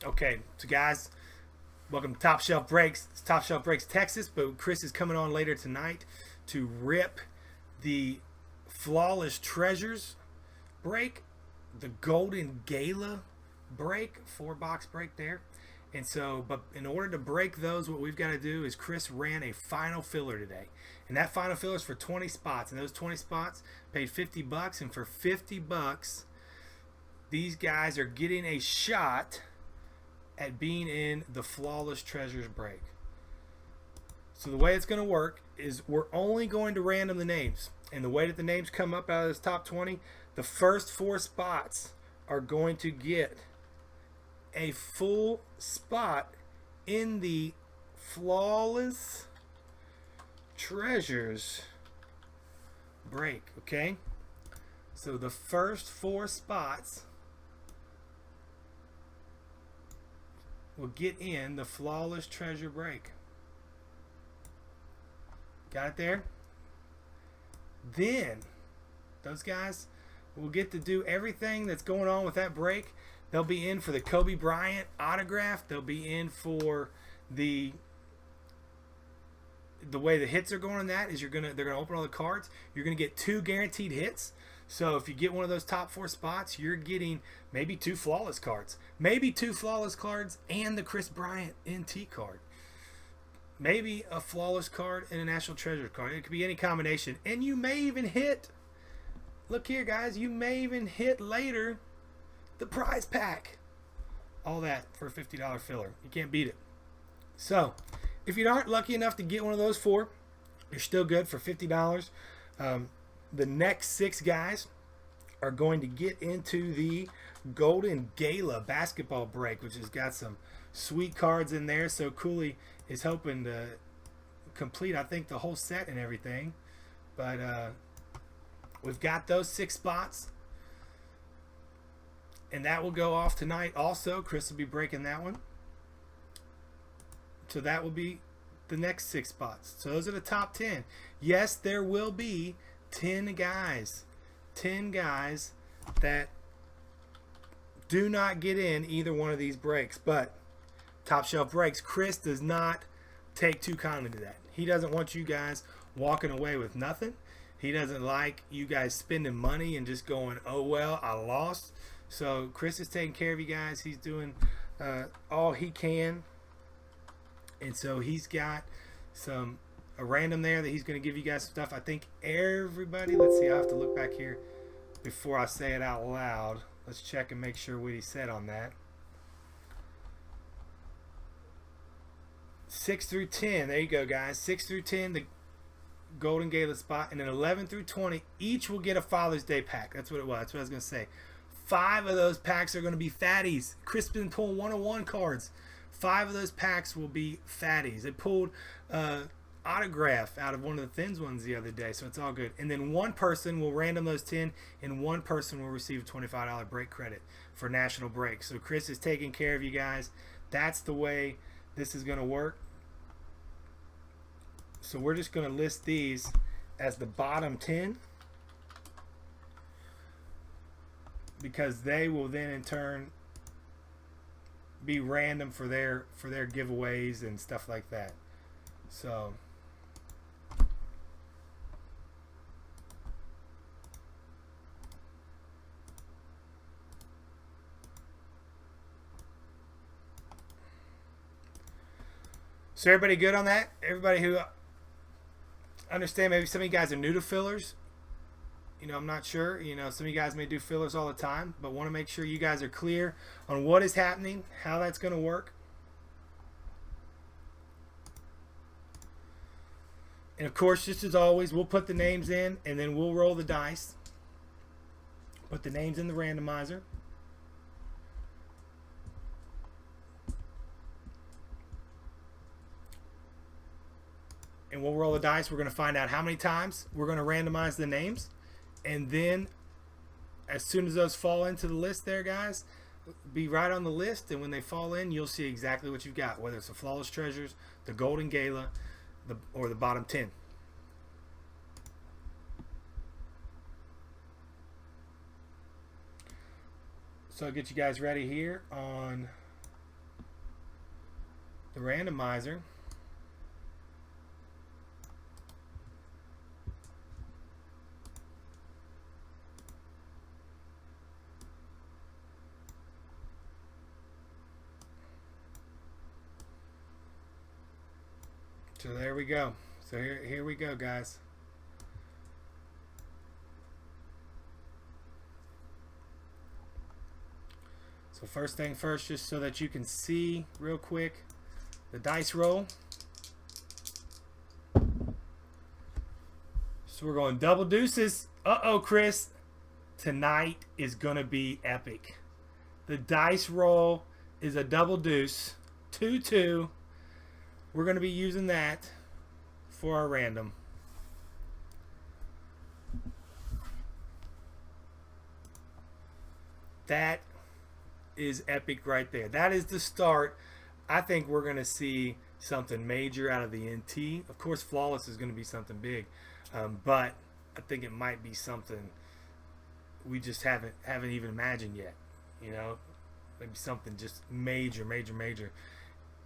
Okay, so guys, welcome to Top Shelf Breaks. It's Top Shelf Breaks Texas, but Chris is coming on later tonight to rip the Flawless Treasures break, the Golden Gala break, 4-box break there. And so, but in order to break those, what we've got to do is Chris ran a final filler today. And that final filler is for 20 spots. And those 20 spots paid 50 bucks. And for 50 bucks, these guys are getting a shot at being in the Flawless Treasures break. So the way it's going to work is we're only going to random the names. And the way that the names come up out of this top 20, the first 4 spots are going to get a full spot in the Flawless Treasures break, okay? So the first 4 spots will get in the Flawless Treasure break. Got it there? Then those guys will get to do everything that's going on with that break. They'll be in for the Kobe Bryant autograph. They'll be in for the way the hits are going on that is they're gonna open all the cards. You're gonna get 2 guaranteed hits. So if you get one of those top 4 spots, you're getting maybe 2 flawless cards, maybe 2 flawless cards and the Chris Bryant NT card, maybe a flawless card and a National Treasure card. It could be any combination, and you may even hit. Look here, guys. You may even hit later the prize pack. All that for a $50 filler. You can't beat it. So if you aren't lucky enough to get one of those 4, you're still good for $50. The next 6 guys are going to get into the Golden Gala basketball break, which has got some sweet cards in there. So Cooley is hoping to complete, I think, the whole set and everything. But we've got those 6 spots. And that will go off tonight also. Chris will be breaking that one. So that will be the next 6 spots. So those are the top 10. Yes, there will be 10 guys that do not get in either one of these breaks. But Top Shelf Breaks, Chris does not take too kindly to that. He doesn't want you guys walking away with nothing. He doesn't like you guys spending money and just going, oh well, I lost. So Chris is taking care of you guys. He's doing all he can. And so he's got a random there that he's going to give you guys some stuff. I think everybody, let's see, I have to look back here before I say it out loud. Let's check and make sure what he said on that. 6 through 10, there you go, guys. 6 through 10, the Golden Gala spot, and then 11 through 20, each will get a Father's Day pack. That's what it was. That's what I was going to say. 5 of those packs are going to be fatties. Chris been pulling 101 cards. 5 of those packs will be fatties. They pulled autograph out of one of the Thins ones the other day, so it's all good. And then one person will random those 10, and one person will receive a $25 break credit for National Break. So Chris is taking care of you guys. That's the way this is going to work. So we're just going to list these as the bottom 10, because they will then in turn be random for their giveaways and stuff like that. So everybody good on that? Everybody who understand, maybe some of you guys are new to fillers. You know, I'm not sure. You know, some of you guys may do fillers all the time, but want to make sure you guys are clear on what is happening, how that's going to work. And of course, just as always, we'll put the names in and then we'll roll the dice. Put the names in the randomizer. And we'll roll the dice. We're going to find out how many times we're going to randomize the names. And then as soon as those fall into the list there, guys, be right on the list. And when they fall in, you'll see exactly what you've got, whether it's the Flawless Treasures, the Golden Gala, or the bottom 10. So I'll get you guys ready here on the randomizer. So there we go. So here we go, guys. So first thing first, just so that you can see real quick, the dice roll. So we're going double deuces. Uh-oh, Chris. Tonight is going to be epic. The dice roll is a double deuce. 2-2. We're going to be using that for our random. That is epic right there. That is the start. I think we're going to see something major out of the NT. Of course, flawless is going to be something big, but I think it might be something we just haven't even imagined yet. You know, maybe something just major.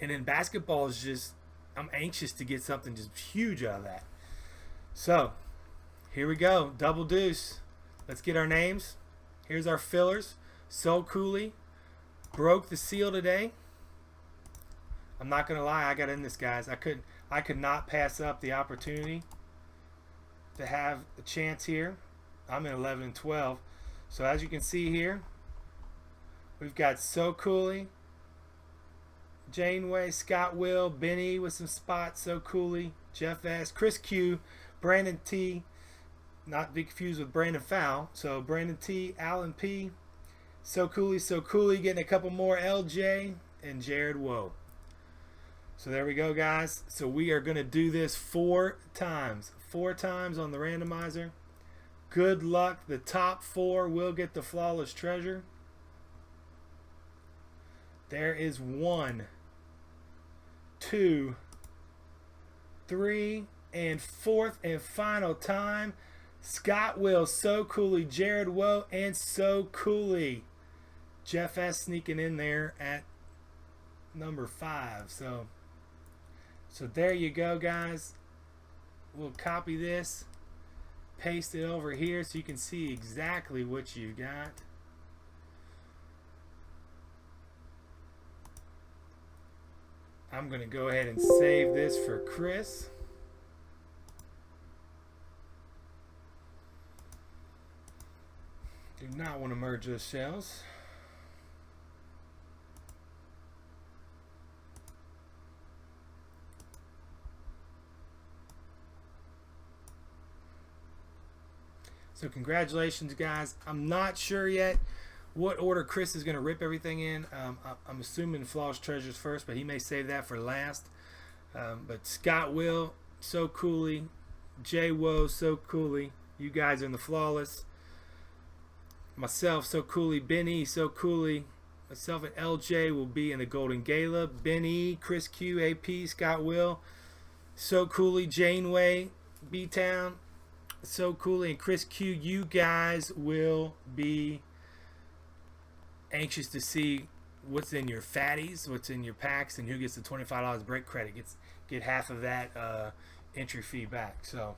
And in basketball is just, I'm anxious to get something just huge out of that. So here we go, double deuce. Let's get our names. Here's our fillers. So Cooley broke the seal today. I'm not gonna lie, I got in this, guys. I could not pass up the opportunity to have a chance here. I'm in 11 and 12. So as you can see here, we've got So Cooley, Janeway, Scott Will, Benny with some spots, So Cooley, Jeff S, Chris Q, Brandon T, not to be confused with Brandon Fowl. So Brandon T, Alan P, So Cooley getting a couple more, LJ and Jared Woe. So there we go, guys. So we are going to do this 4 times. 4 times on the randomizer. Good luck. The top 4 will get the flawless treasure. There is 1, 2, 3, and 4th and final time. Scott Will, So Cooley, Jared Woe, and So Cooley. Jeff S sneaking in there at number 5. So there you go, guys. We'll copy this, paste it over here so you can see exactly what you got. I'm going to go ahead and save this for Chris. Do not want to merge those shells. So congratulations, guys. I'm not sure yet what order Chris is going to rip everything in. I'm assuming Flawless Treasures first, but he may save that for last. But Scott Will, So Cooley, Jay Woe, So Cooley. You guys are in the Flawless. Myself, So Cooley, Ben E, So Cooley. Myself and LJ will be in the Golden Gala. Ben E, Chris Q, AP, Scott Will, So Cooley, Janeway, B-Town, So Cooley, and Chris Q. You guys will be anxious to see what's in your fatties, what's in your packs, and who gets the $25 break credit. Get half of that entry fee back. So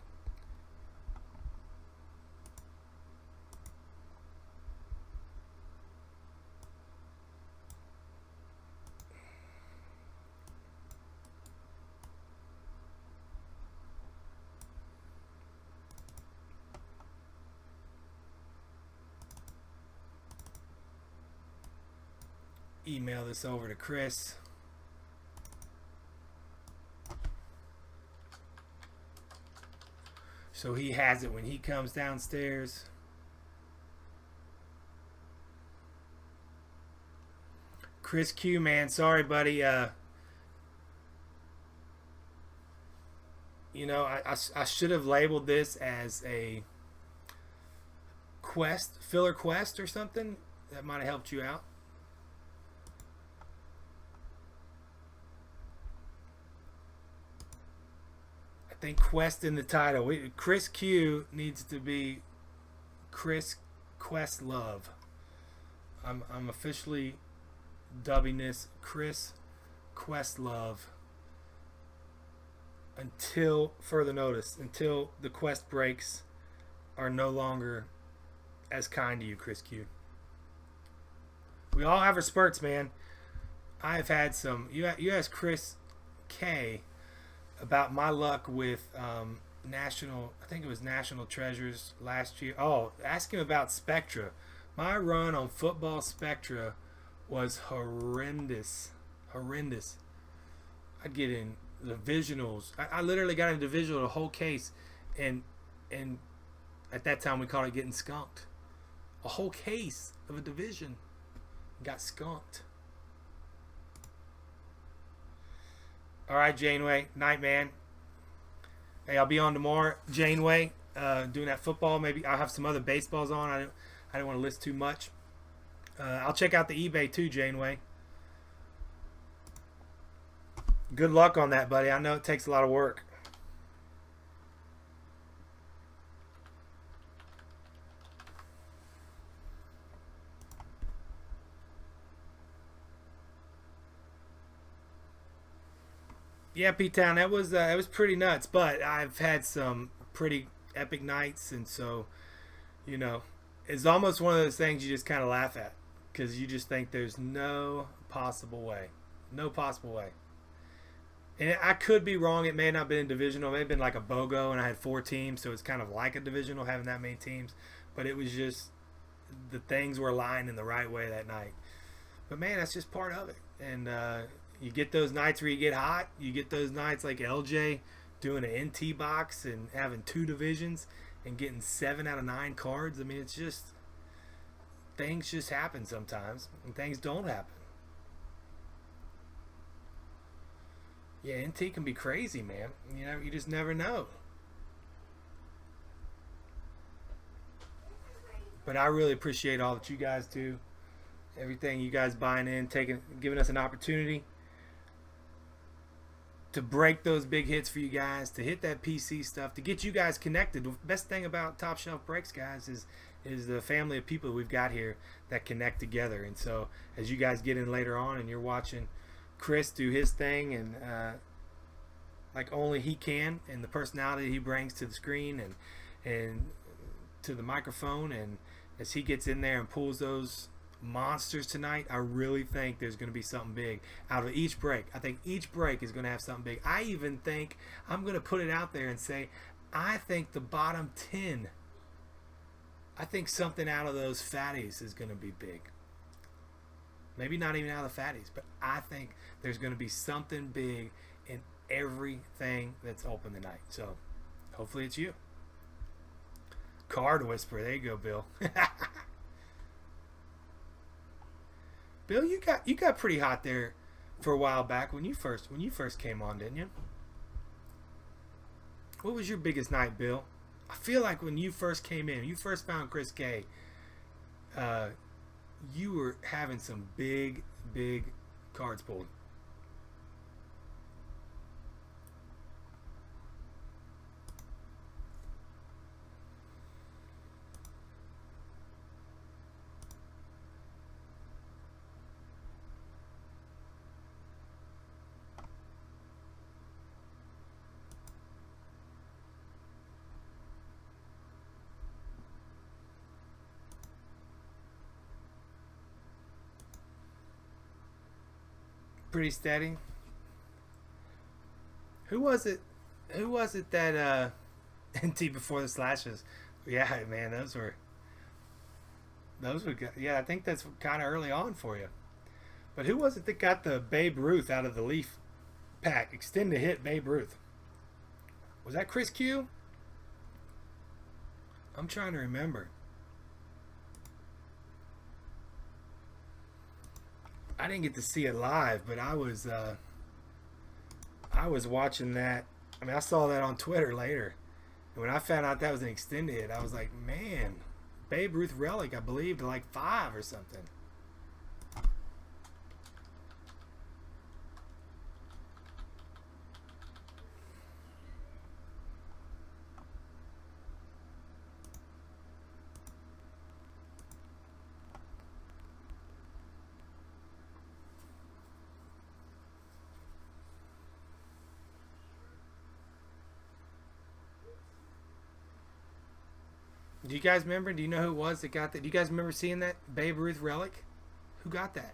email this over to Chris. So he has it when he comes downstairs. Chris Q, man, sorry, buddy. You know, I should have labeled this as a quest, filler quest or something. That might have helped you out. I think quest in the title. Chris Q needs to be Chris Quest Love. I'm officially dubbing this Chris Questlove until further notice, until the quest breaks are no longer as kind to you, Chris Q. We all have our spurts, man. I've had some. You asked Chris K about my luck with national. I think it was National Treasures last year. Oh, ask him about Spectra. My run on football Spectra was horrendous. Horrendous. I'd get in divisionals. I literally got in divisional the whole case, and at that time we called it getting skunked. A whole case of a division got skunked. All right, Janeway. Night, man. Hey, I'll be on tomorrow, Janeway, doing that football. Maybe I'll have some other baseballs on. I don't want to list too much. I'll check out the eBay too, Janeway. Good luck on that, buddy. I know it takes a lot of work. Yeah, P-Town, that was pretty nuts. But I've had some pretty epic nights, and so, you know, it's almost one of those things you just kind of laugh at because you just think there's no possible way, no possible way. And I could be wrong. It may not have been divisional. It may have been like a BOGO, and I had 4 teams, so it's kind of like a divisional having that many teams. But it was just the things were aligned in the right way that night. But man, that's just part of it. And you get those nights where you get hot. You get those nights like LJ doing an NT box and having 2 divisions and getting 7 out of 9 cards. I mean, it's just things just happen sometimes, and things don't happen. Yeah, NT can be crazy, man. You know, you just never know. But I really appreciate all that you guys do. Everything you guys buying in, giving us an opportunity to break those big hits for you guys, to hit that PC stuff, to get you guys connected. The best thing about Top Shelf Breaks, guys, is the family of people we've got here that connect together. And so as you guys get in later on and you're watching Chris do his thing and like only he can, and the personality he brings to the screen and to the microphone, and as he gets in there and pulls those monsters tonight, I really think there's going to be something big out of each break. I think each break is going to have something big. I even think I'm going to put it out there and say I think the bottom 10, I think something out of those fatties is going to be big. Maybe not even out of the fatties, but I think there's going to be something big in everything that's open tonight. So hopefully it's you. Card Whisperer. There you go, Bill. Bill, you got pretty hot there for a while back when you first came on, didn't you? What was your biggest night, Bill? I feel like when you first came in, you first found Chris K, you were having some big cards pulled. Pretty steady. Who was it that NT before the slashes? Yeah, man, those were good. Yeah, I think that's kind of early on for you. But who was it that got the Babe Ruth out of the Leaf pack? Extend the hit Babe Ruth. Was that Chris Q? I'm trying to remember. I didn't get to see it live, but I was watching that. I mean, I saw that on Twitter later, and when I found out that was an extended hit, I was like, man, Babe Ruth relic, I believe, to like 5 or something. Do you guys remember? Do you know who it was that got that? Do you guys remember seeing that Babe Ruth relic? Who got that?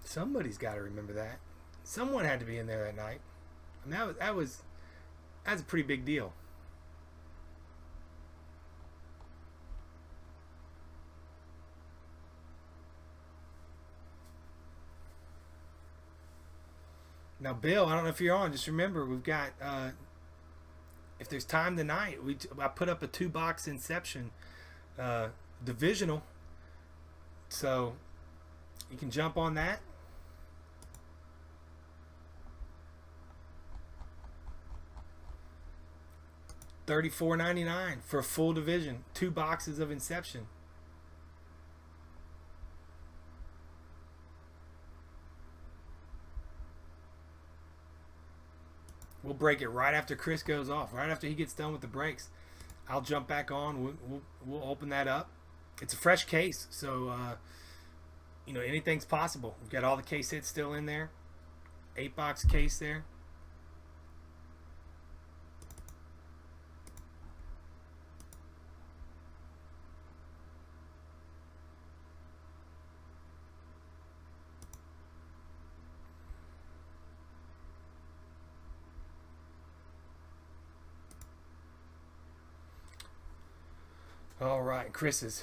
Somebody's got to remember that. Someone had to be in there that night. I mean, that's a pretty big deal. Now, Bill, I don't know if you're on. Just remember, we've got. If there's time tonight, I put up a 2-box Inception divisional, so you can jump on that. $34.99 for a full division, 2 boxes of Inception. We'll break it right after Chris goes off, right after he gets done with the breaks. I'll jump back on. We'll open that up. It's a fresh case, so anything's possible. We've got all the case hits still in there. 8-box case there. All right, Chris is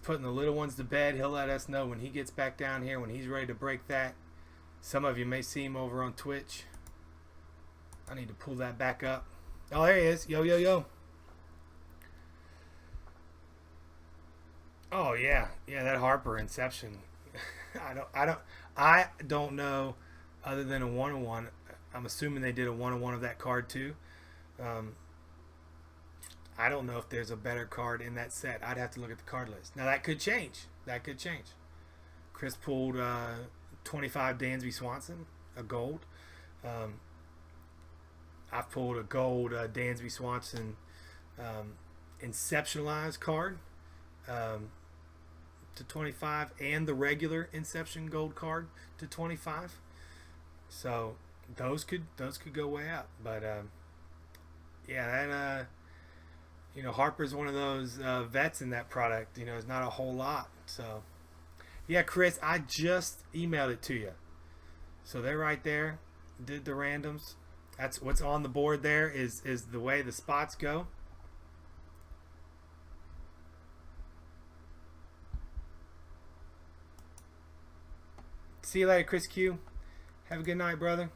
putting the little ones to bed. He'll let us know when he gets back down here, when he's ready to break that. Some of you may see him over on Twitch. I need to pull that back up. Oh, there he is. Yo, yo, yo. Oh yeah, yeah. That Harper Inception. I don't know. Other than a 1-on-1, I'm assuming they did a 1-on-1 of that card too. Um, I don't know if there's a better card in that set. I'd have to look at the card list. Now that could change. That could change. Chris pulled 25 Dansby Swanson, a gold. I've pulled a gold Dansby Swanson Inceptionalized card to 25, and the regular Inception gold card to 25. So those could go way up. But yeah, that Harper's one of those vets in that product. It's not a whole lot. So yeah, Chris, I just emailed it to you. So they're right there. Did the randoms. That's what's on the board there is the way the spots go. See you later, Chris Q. Have a good night, brother.